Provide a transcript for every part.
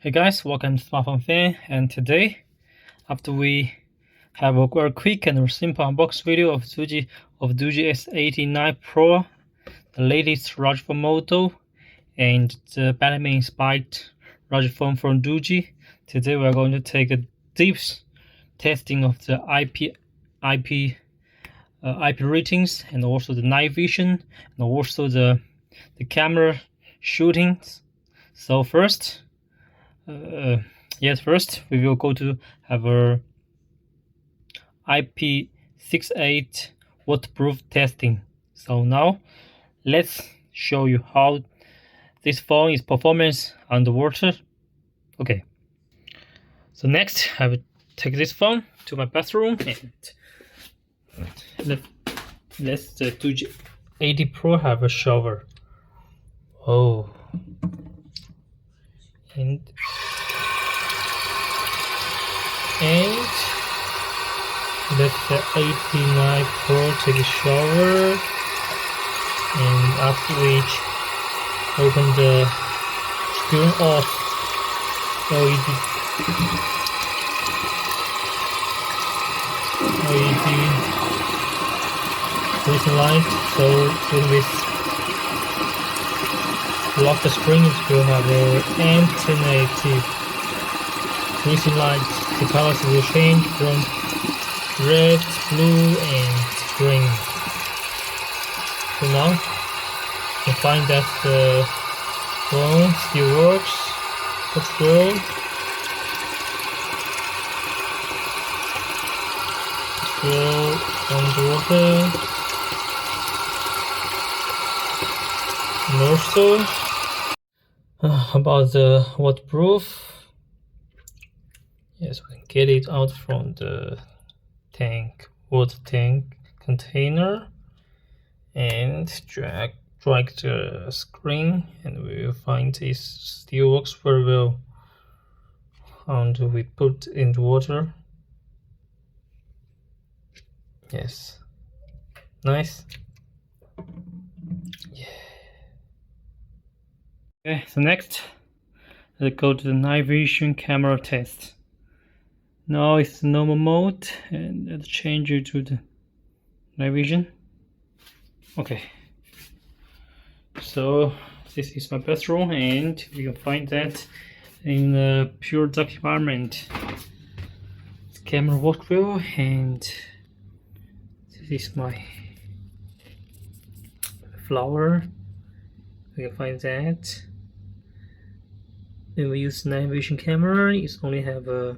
Hey guys, welcome to Smartphone Fan, and today, after we have a very quick and simple unbox video of Doogee S89Pro, the latest large phone model, and the Batman inspired large phone from Doogee. Today we are going to take a deep testing of the IP ratings, and also the night vision, and also the camera shootings. So first we will go to have a IP68 waterproof testing. So now let's show you how this phone is performance underwater. Okay, so next I will take this phone to my bathroom and let the Doogee 80 Pro have a shower. Oh, and let the 89 Pro take a shower, and after which open the screen off LED recent light. So when we lock the screen, it will have an anti-negative recent light. The colors will change from red, blue, and green. So now you can find that the phone still works. Let's go. Underwater. And also about the waterproof. Yes, we can get it out from the water tank container, and drag the screen, and we will find it still works very well until we put in the water. Yes, nice. Yeah. Okay, so next let's go to the night vision camera test. Now it's normal mode, and let's change it to the night vision. Okay, so this is my bathroom, and you can find that in a pure dark environment. The camera works well, and this is my flower. You can find that. When we use night vision camera, it only have a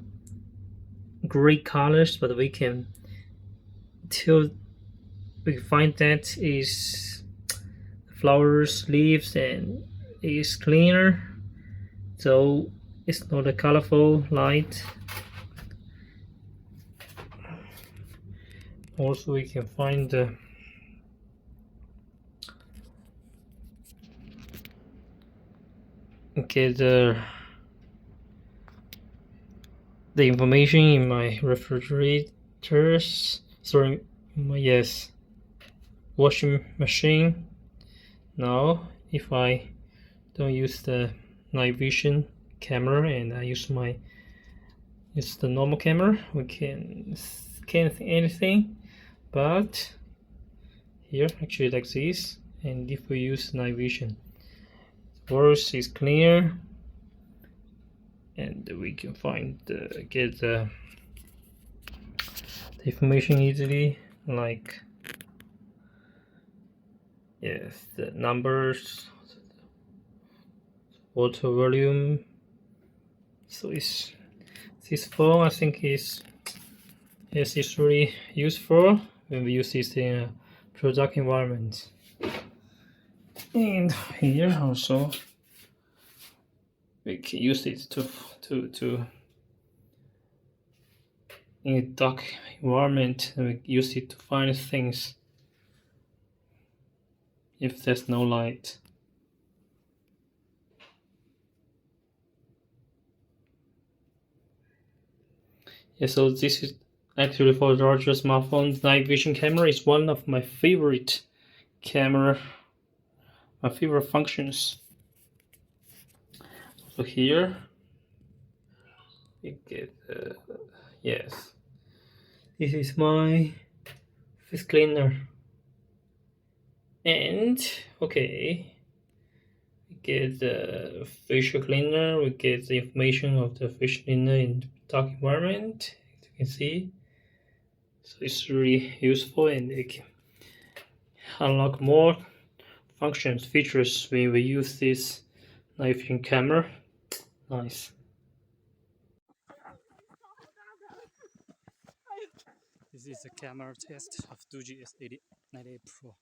gray colors, but we can find that is flowers, leaves, and is cleaner, so it's not a colorful light. Also, we can find the information in my refrigerators. Sorry, washing machine. Now, if I don't use the night vision camera and I use the normal camera, we can't see anything. But here, actually, like this. And if we use night vision, the world is clear, and we can get the information easily, like the numbers, water volume. So this phone, I think it's really useful when we use this in a product environment. And here also we can use it to in a dark environment, and we use it to find things if there's no light. Yeah, so this is actually for larger smartphones. Night vision camera is one of my favorite camera my favorite functions. So here you get yes, this is my face cleaner, and okay, we get the facial cleaner. We get the information of the facial cleaner in the dark environment, as you can see. So it's really useful, and it can unlock more functions, features when we use this night vision camera. Nice. This is a camera test of Doogee S89Pro.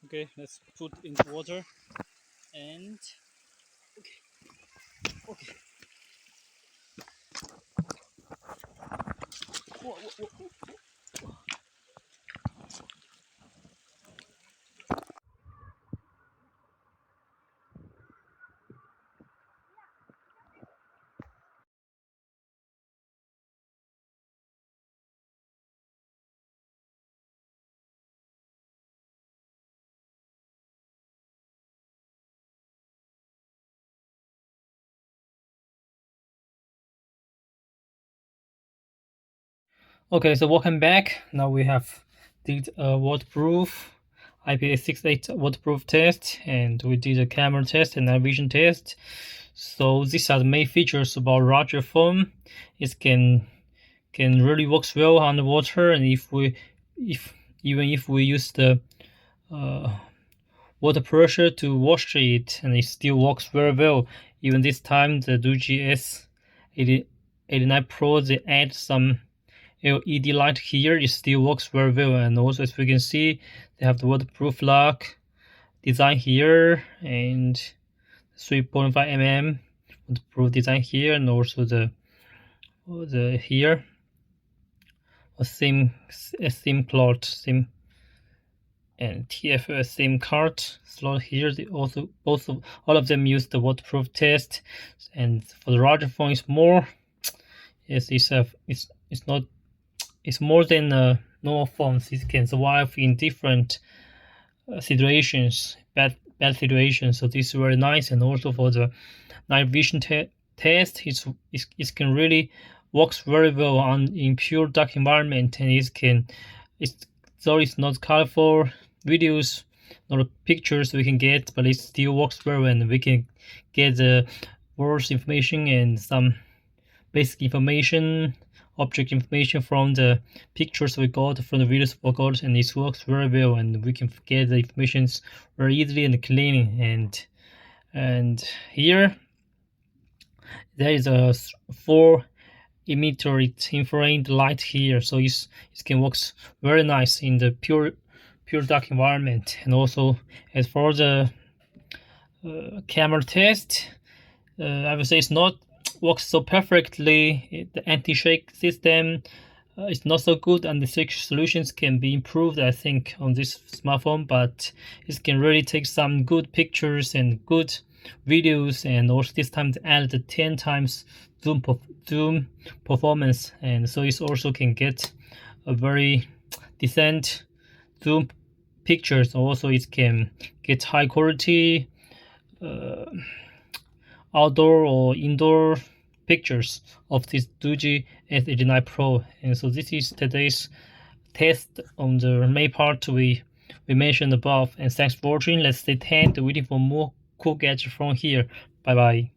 Okay, let's put in the water and okay. Whoa, whoa, whoa. Okay, so welcome back. Now we have did a waterproof IP68 waterproof test, and we did a camera test and night vision test. So these are the main features about larger phone. It can really works well underwater, and if even if we use the water pressure to wash it, and it still works very well. Even this time, the Doogee S89Pro, they add some LED light here. It still works very well, and also as we can see, they have the waterproof lock design here, and 3.5 mm waterproof design here, and also the here a SIM slot, SIM and TFS SIM card slot here. They also all of them use the waterproof test, and for the larger phone, it's more. Yes, it's not. It's more than normal phones. It can survive in different situations, bad situations. So this is very nice, and also for the night vision test, it can really works very well in pure dark environment, and though it's not colorful videos, not pictures we can get, but it still works very well, and we can get the words information and some basic information, object information from the pictures we got, from the videos we got, and it works very well, and we can get the information very easily and clean. And here there is a 4 emitter infrared light here, so it can works very nice in the pure dark environment. And also as for the camera test, I would say it's not works so perfectly. The anti-shake system is not so good, and the shake solutions can be improved, I think, on this smartphone, but it can really take some good pictures and good videos, and also this time they added 10 times zoom performance, and so it also can get a very decent zoom pictures. Also it can get high quality outdoor or indoor pictures of this Doogee S89Pro. And so this is today's test on the main part we mentioned above. And thanks for watching. Let's stay tuned, waiting for more cool gadgets from here. Bye bye.